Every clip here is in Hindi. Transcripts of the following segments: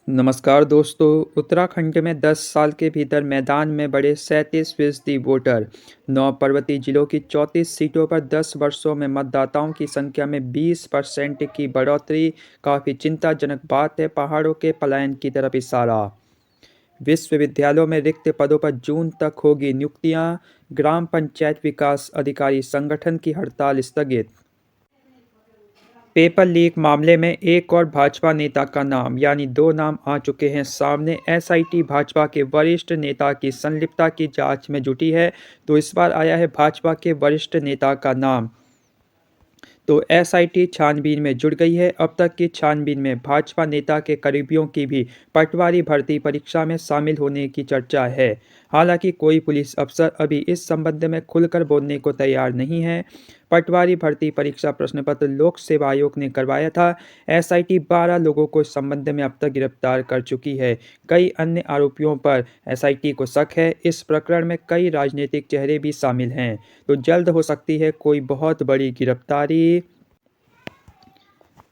नमस्कार दोस्तों। उत्तराखंड में 10 साल के भीतर मैदान में बढ़े 37% वोटर। 9 पर्वतीय जिलों की 34 सीटों पर 10 वर्षों में मतदाताओं की संख्या में 20% की बढ़ोतरी काफ़ी चिंताजनक बात है। पहाड़ों के पलायन की तरफ इशारा। विश्वविद्यालयों में रिक्त पदों पर जून तक होगी नियुक्तियां। ग्राम पंचायत विकास अधिकारी संगठन की हड़ताल स्थगित। पेपर लीक मामले में एक और भाजपा नेता का नाम यानी दो नाम आ चुके हैं सामने। एसआईटी भाजपा के वरिष्ठ नेता की संलिप्तता की जांच में जुटी है, तो इस बार आया है भाजपा के वरिष्ठ नेता का नाम। तो एसआईटी छानबीन में जुट गई है। अब तक की छानबीन में भाजपा नेता के करीबियों की भी पटवारी भर्ती परीक्षा में शामिल होने की चर्चा है। हालांकि कोई पुलिस अफसर अभी इस संबंध में खुलकर बोलने को तैयार नहीं है। पटवारी भर्ती परीक्षा प्रश्न पत्र लोक सेवा आयोग ने करवाया था। एसआईटी 12 लोगों को इस संबंध में अब तक गिरफ्तार कर चुकी है। कई अन्य आरोपियों पर एसआईटी को शक है। इस प्रकरण में कई राजनीतिक चेहरे भी शामिल हैं, तो जल्द हो सकती है कोई बहुत बड़ी गिरफ्तारी।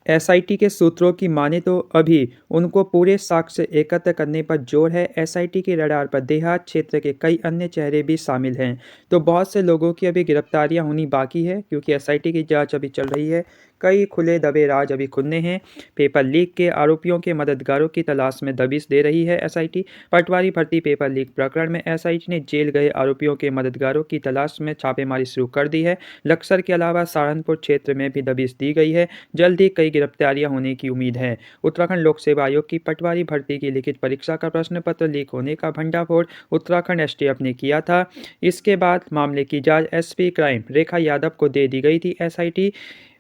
एसआईटी के सूत्रों की माने तो अभी उनको पूरे साक्ष्य एकत्र करने पर जोर है। एसआईटी के रडार पर देहात क्षेत्र के कई अन्य चेहरे भी शामिल हैं, तो बहुत से लोगों की अभी गिरफ्तारियां होनी बाकी है, क्योंकि एसआईटी की जांच अभी चल रही है। कई खुले दबे राज अभी खुलने हैं। पेपर लीक के आरोपियों के मददगारों की तलाश में दबिश दे रही है एसआईटी। पटवारी भर्ती पेपर लीक प्रकरण में एसआईटी ने जेल गए आरोपियों के मददगारों की तलाश में छापेमारी शुरू कर दी है। लक्सर के अलावा सहारनपुर क्षेत्र में भी दबिश दी गई है। जल्द ही कई गिरफ्तारियां होने की उम्मीद है। उत्तराखंड लोक सेवा आयोग की पटवारी भर्ती की लिखित परीक्षा का प्रश्न पत्र लीक होने का भंडाफोड़ उत्तराखंड एसटीएफ ने किया था। इसके बाद मामले की जांच एसपी क्राइम रेखा यादव को दे दी गई थी। एसआईटी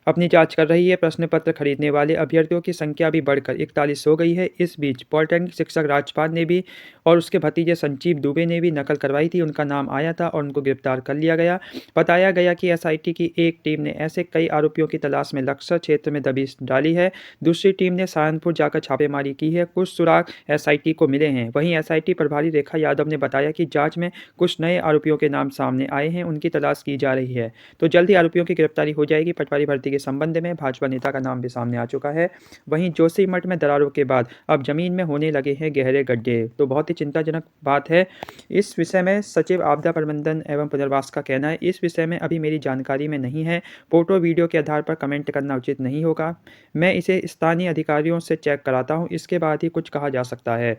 अपनी जांच कर रही है। प्रश्न पत्र खरीदने वाले अभ्यर्थियों की संख्या भी बढ़कर 41 हो गई है। इस बीच पॉलिटेक्निक शिक्षक राजपाल ने भी और उसके भतीजे संजीव दुबे ने भी नकल करवाई थी। उनका नाम आया था और उनको गिरफ्तार कर लिया गया। बताया गया कि एसआईटी की एक टीम ने ऐसे कई आरोपियों की तलाश में लक्सर क्षेत्र में दबिश डाली है। दूसरी टीम ने सहारनपुर जाकर छापेमारी की है। कुछ सुराग एसआईटी को मिले हैं। वहीं एसआईटी प्रभारी रेखा यादव ने बताया कि जांच में कुछ नए आरोपियों के नाम सामने आए हैं, उनकी तलाश की जा रही है, तो जल्द ही आरोपियों की गिरफ्तारी हो जाएगी। पटवारी भर्ती के संबंध में भाजपा नेता का नाम भी सामने आ चुका है। वहीं जोशीमठ में दरारों के बाद अब जमीन में होने लगे हैं गहरे गड्ढे, तो बहुत ही चिंताजनक बात है। इस विषय में सचिव आपदा प्रबंधन एवं पुनर्वास का कहना है, इस विषय में अभी मेरी जानकारी में नहीं है। फोटो वीडियो के आधार पर कमेंट करना उचित नहीं होगा। मैं इसे स्थानीय अधिकारियों से चेक कराता हूं, इसके बाद ही कुछ कहा जा सकता है।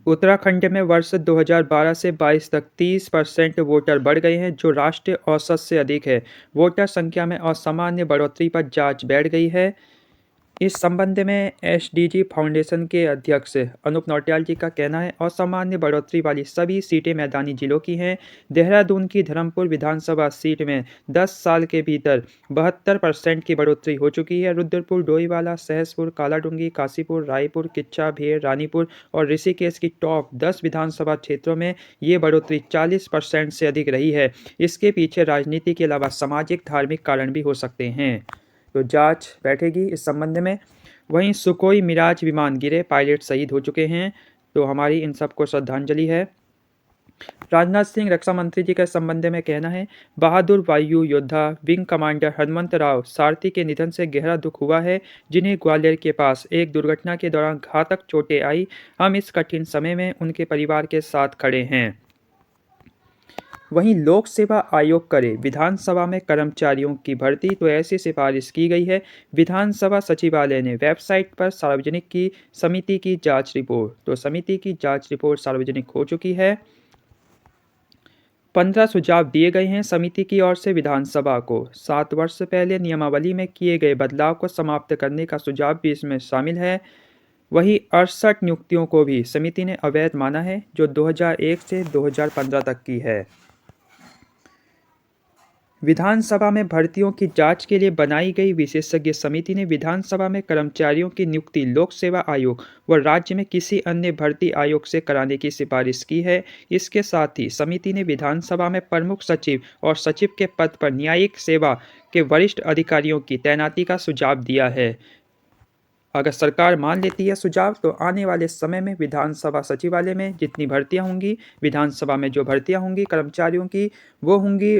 उत्तराखंड में वर्ष 2012 से 22 तक 30% वोटर बढ़ गए हैं, जो राष्ट्रीय औसत से अधिक है। वोटर संख्या में असामान्य बढ़ोतरी पर जांच बैठ गई है। इस संबंध में एसडीजी फाउंडेशन के अध्यक्ष अनूप नौटियाल जी का कहना है, असामान्य बढ़ोतरी वाली सभी सीटें मैदानी जिलों की हैं। देहरादून की धर्मपुर विधानसभा सीट में 10 साल के भीतर 72% की बढ़ोतरी हो चुकी है। रुद्रपुर, डोईवाला, सहसपुर, कालाडूंगी, काशीपुर, रायपुर, किच्चा, भेर, रानीपुर और ऋषिकेश की टॉप 10 विधानसभा क्षेत्रों में ये बढ़ोतरी 40% से अधिक रही है। इसके पीछे राजनीति के अलावा सामाजिक धार्मिक कारण भी हो सकते हैं, तो जांच बैठेगी इस संबंध में। वहीं सुकोई मिराज विमान गिरे, पायलट शहीद हो चुके हैं, तो हमारी इन सबको श्रद्धांजलि है। राजनाथ सिंह रक्षा मंत्री जी के संबंध में कहना है, बहादुर वायु योद्धा विंग कमांडर हनुमंत राव सारथी के निधन से गहरा दुख हुआ है, जिन्हें ग्वालियर के पास एक दुर्घटना के दौरान घातक चोटें आई। हम इस कठिन समय में उनके परिवार के साथ खड़े हैं। वहीं लोक सेवा आयोग करे विधानसभा में कर्मचारियों की भर्ती, तो ऐसी सिफारिश की गई है। विधानसभा सचिवालय ने वेबसाइट पर सार्वजनिक की समिति की जांच रिपोर्ट, तो समिति की जांच रिपोर्ट सार्वजनिक हो चुकी है। 15 सुझाव दिए गए हैं समिति की ओर से विधानसभा को। 7 वर्ष पहले नियमावली में किए गए बदलाव को समाप्त करने का सुझाव भी इसमें शामिल है। वहीं 68 नियुक्तियों को भी समिति ने अवैध माना है, जो 2001 से 2015 तक की है। विधानसभा में भर्तियों की जांच के लिए बनाई गई विशेषज्ञ समिति ने विधानसभा में कर्मचारियों की नियुक्ति लोक सेवा आयोग व राज्य में किसी अन्य भर्ती आयोग से कराने की सिफारिश की है। इसके साथ ही समिति ने विधानसभा में प्रमुख सचिव और सचिव के पद पर न्यायिक सेवा के वरिष्ठ अधिकारियों की तैनाती का सुझाव दिया है। अगर सरकार मान लेती है सुझाव, तो आने वाले समय में विधानसभा सचिवालय में जितनी भर्तियां होंगी, विधानसभा में जो भर्तियां होंगी कर्मचारियों की, वो होंगी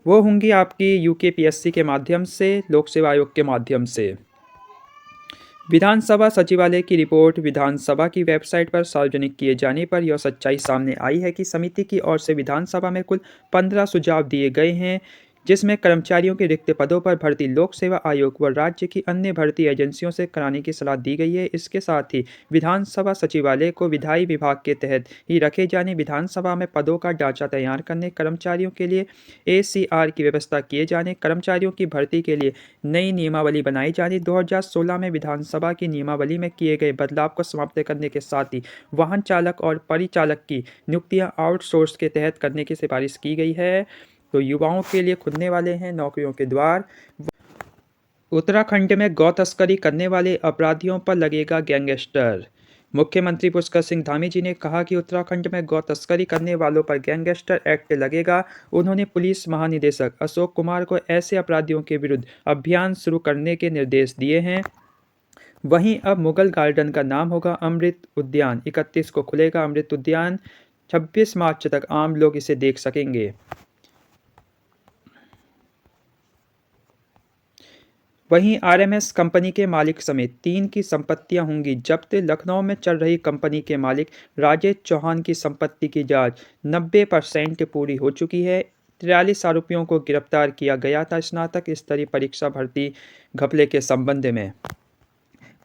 वो होंगी आपकी यूकेपीएससी के माध्यम से, लोक सेवा आयोग के माध्यम से। विधानसभा सचिवालय की रिपोर्ट विधानसभा की वेबसाइट पर सार्वजनिक किए जाने पर यह सच्चाई सामने आई है कि समिति की ओर से विधानसभा में कुल 15 सुझाव दिए गए हैं, जिसमें कर्मचारियों के रिक्त पदों पर भर्ती लोक सेवा आयोग व राज्य की अन्य भर्ती एजेंसियों से कराने की सलाह दी गई है। इसके साथ ही विधानसभा सचिवालय को विधायी विभाग के तहत ही रखे जाने, विधानसभा में पदों का ढांचा तैयार करने, कर्मचारियों के लिए एसीआर की व्यवस्था किए जाने, कर्मचारियों की भर्ती के लिए नई नियमावली बनाई जानी, 2016 में विधानसभा की नियमावली में किए गए बदलाव को समाप्त करने के साथ ही वाहन चालक और परिचालक की नियुक्तियां आउटसोर्स के तहत करने की सिफारिश की गई है। तो युवाओं के लिए खुलने वाले हैं नौकरियों के द्वार। उत्तराखंड में गौ तस्करी करने वाले अपराधियों पर लगेगा गैंगस्टर। मुख्यमंत्री पुष्कर सिंह धामी जी ने कहा कि उत्तराखंड में गौ तस्करी करने वालों पर गैंगस्टर एक्ट लगेगा। उन्होंने पुलिस महानिदेशक अशोक कुमार को ऐसे अपराधियों के विरुद्ध अभियान शुरू करने के निर्देश दिए हैं। वहीं अब मुगल गार्डन का नाम होगा अमृत उद्यान। 31 को खुलेगा अमृत उद्यान, 26 मार्च तक आम लोग इसे देख सकेंगे। वहीं आरएमएस कंपनी के मालिक समेत 3 की संपत्तियां होंगी जब्त। लखनऊ में चल रही कंपनी के मालिक राजेश चौहान की संपत्ति की जांच 90% पूरी हो चुकी है। 43 आरोपियों को गिरफ्तार किया गया था स्नातक स्तरीय परीक्षा भर्ती घपले के संबंध में।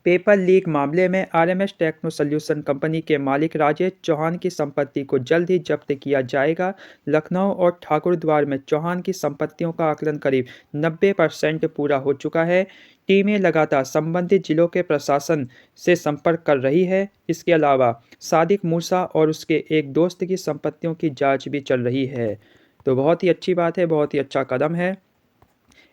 पेपर लीक मामले में आरएमएस टेक्नो सॉल्यूशन कंपनी के मालिक राजेश चौहान की संपत्ति को जल्द ही जब्त किया जाएगा। लखनऊ और ठाकुरद्वार में चौहान की संपत्तियों का आकलन करीब 90% पूरा हो चुका है। टीमें लगातार संबंधित जिलों के प्रशासन से संपर्क कर रही है। इसके अलावा सादिक मूसा और उसके एक दोस्त की संपत्तियों की जांच भी चल रही है। तो बहुत ही अच्छी बात है, बहुत ही अच्छा कदम है।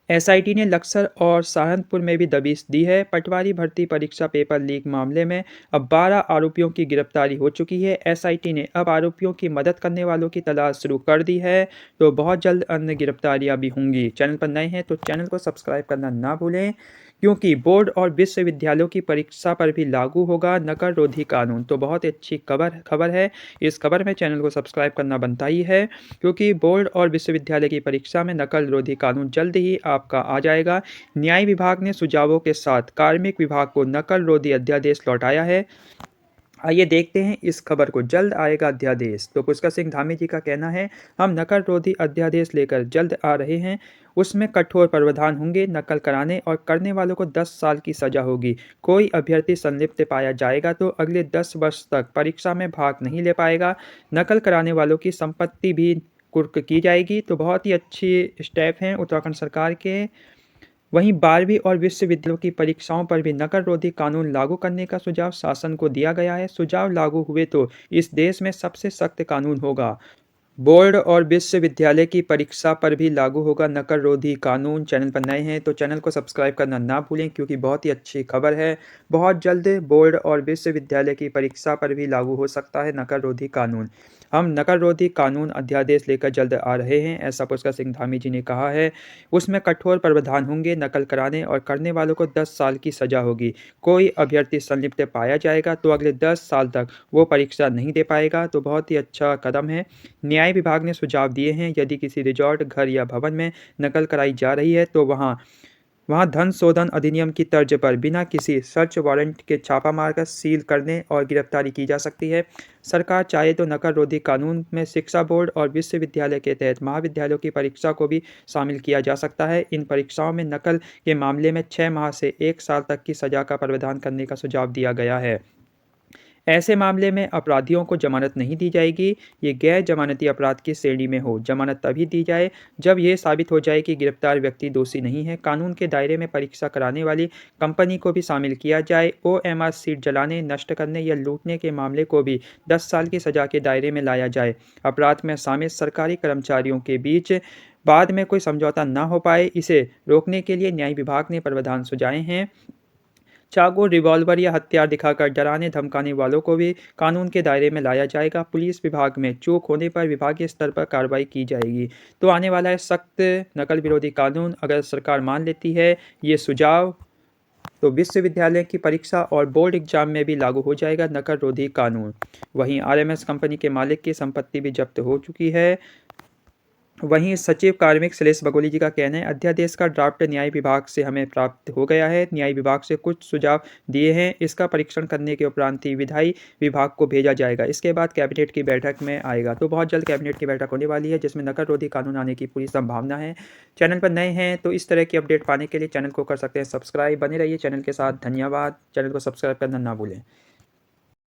एसआईटी ने लक्सर और सहारनपुर में भी दबिश दी है। पटवारी भर्ती परीक्षा पेपर लीक मामले में अब 12 आरोपियों की गिरफ्तारी हो चुकी है। एसआईटी ने अब आरोपियों की मदद करने वालों की तलाश शुरू कर दी है। तो बहुत जल्द अन्य गिरफ्तारियां भी होंगी। चैनल पर नए हैं तो चैनल को सब्सक्राइब करना ना भूलें, क्योंकि बोर्ड और विश्वविद्यालयों की परीक्षा पर भी लागू होगा नकल रोधी कानून। तो बहुत अच्छी खबर है। इस खबर में चैनल को सब्सक्राइब करना बनता ही है, क्योंकि बोर्ड और विश्वविद्यालय की परीक्षा में नकल रोधी कानून जल्द ही आपका आ जाएगा। न्याय विभाग ने सुझावों के साथ कार्मिक विभाग को नकल रोधी अध्यादेश लौटाया है। आइए देखते हैं इस खबर को। जल्द आएगा अध्यादेश। तो पुष्कर सिंह धामी जी का कहना है, हम नकल रोधी अध्यादेश लेकर जल्द आ रहे हैं। उसमें कठोर प्रावधान होंगे। नकल कराने और करने वालों को 10 साल की सजा होगी। कोई अभ्यर्थी संलिप्त पाया जाएगा तो अगले 10 वर्ष तक परीक्षा में भाग नहीं ले पाएगा। नकल कराने वालों की संपत्ति भी कुर्क की जाएगी। तो बहुत ही अच्छी स्टेप हैं उत्तराखंड सरकार के। वहीं 12वीं और विश्वविद्यालयों की परीक्षाओं पर भी नकल रोधी कानून लागू करने का सुझाव शासन को दिया गया है। सुझाव लागू हुए तो इस देश में सबसे सख्त कानून होगा। बोर्ड और विश्वविद्यालय की परीक्षा पर भी लागू होगा नकल रोधी कानून। चैनल पर नए हैं तो चैनल को सब्सक्राइब करना ना भूलें, क्योंकि बहुत ही अच्छी खबर है। बहुत जल्द बोर्ड और विश्वविद्यालय की परीक्षा पर भी लागू हो सकता है नकल रोधी कानून। हम नकल रोधी कानून अध्यादेश लेकर जल्द आ रहे हैं, ऐसा पुष्कर सिंह धामी जी ने कहा है। उसमें कठोर प्रावधान होंगे। नकल कराने और करने वालों को 10 साल की सजा होगी। कोई अभ्यर्थी संलिप्त पाया जाएगा तो अगले 10 साल तक वो परीक्षा नहीं दे पाएगा। तो बहुत ही अच्छा कदम है। न्याय विभाग ने सुझाव दिए हैं, यदि किसी रिजॉर्ट, घर या भवन में नकल कराई जा रही है तो वहाँ धन शोधन अधिनियम की तर्ज पर बिना किसी सर्च वारंट के छापा मारकर सील करने और गिरफ्तारी की जा सकती है। सरकार चाहे तो नकल रोधी कानून में शिक्षा बोर्ड और विश्वविद्यालय के तहत महाविद्यालयों की परीक्षा को भी शामिल किया जा सकता है। इन परीक्षाओं में नकल के मामले में 6 माह से 1 साल तक की सजा का प्रावधान करने का सुझाव दिया गया है। ऐसे मामले में अपराधियों को जमानत नहीं दी जाएगी। ये गैर जमानती अपराध की श्रेणी में हो। जमानत तभी दी जाए जब यह साबित हो जाए कि गिरफ्तार व्यक्ति दोषी नहीं है। कानून के दायरे में परीक्षा कराने वाली कंपनी को भी शामिल किया जाए। ओएमआर सीट जलाने, नष्ट करने या लूटने के मामले को भी 10 साल की सजा के दायरे में लाया जाए। अपराध में शामिल सरकारी कर्मचारियों के बीच बाद में कोई समझौता न हो पाए, इसे रोकने के लिए न्याय विभाग ने प्रावधान सुझाए हैं। चाकू, रिवॉल्वर या हथियार दिखाकर डराने धमकाने वालों को भी कानून के दायरे में लाया जाएगा। पुलिस विभाग में चूक होने पर विभागीय स्तर पर कार्रवाई की जाएगी। तो आने वाला है सख्त नकल विरोधी कानून। अगर सरकार मान लेती है ये सुझाव तो विश्वविद्यालय की परीक्षा और बोर्ड एग्जाम में भी लागू हो जाएगा नकल रोधी कानून। वहीं आरएमएस कंपनी के मालिक की संपत्ति भी जब्त हो चुकी है। वहीं सचिव कार्मिक शैलेश बगोली जी का कहना है, अध्यादेश का ड्राफ्ट न्याय विभाग से हमें प्राप्त हो गया है। न्याय विभाग से कुछ सुझाव दिए हैं, इसका परीक्षण करने के उपरांत ही विधायी विभाग को भेजा जाएगा। इसके बाद कैबिनेट की बैठक में आएगा। तो बहुत जल्द कैबिनेट की बैठक होने वाली है, जिसमें नकल रोधी कानून आने की पूरी संभावना है। चैनल पर नए हैं तो इस तरह की अपडेट पाने के लिए चैनल को कर सकते हैं सब्सक्राइब। बने रहिए चैनल के साथ। धन्यवाद। चैनल को सब्सक्राइब करना ना भूलें।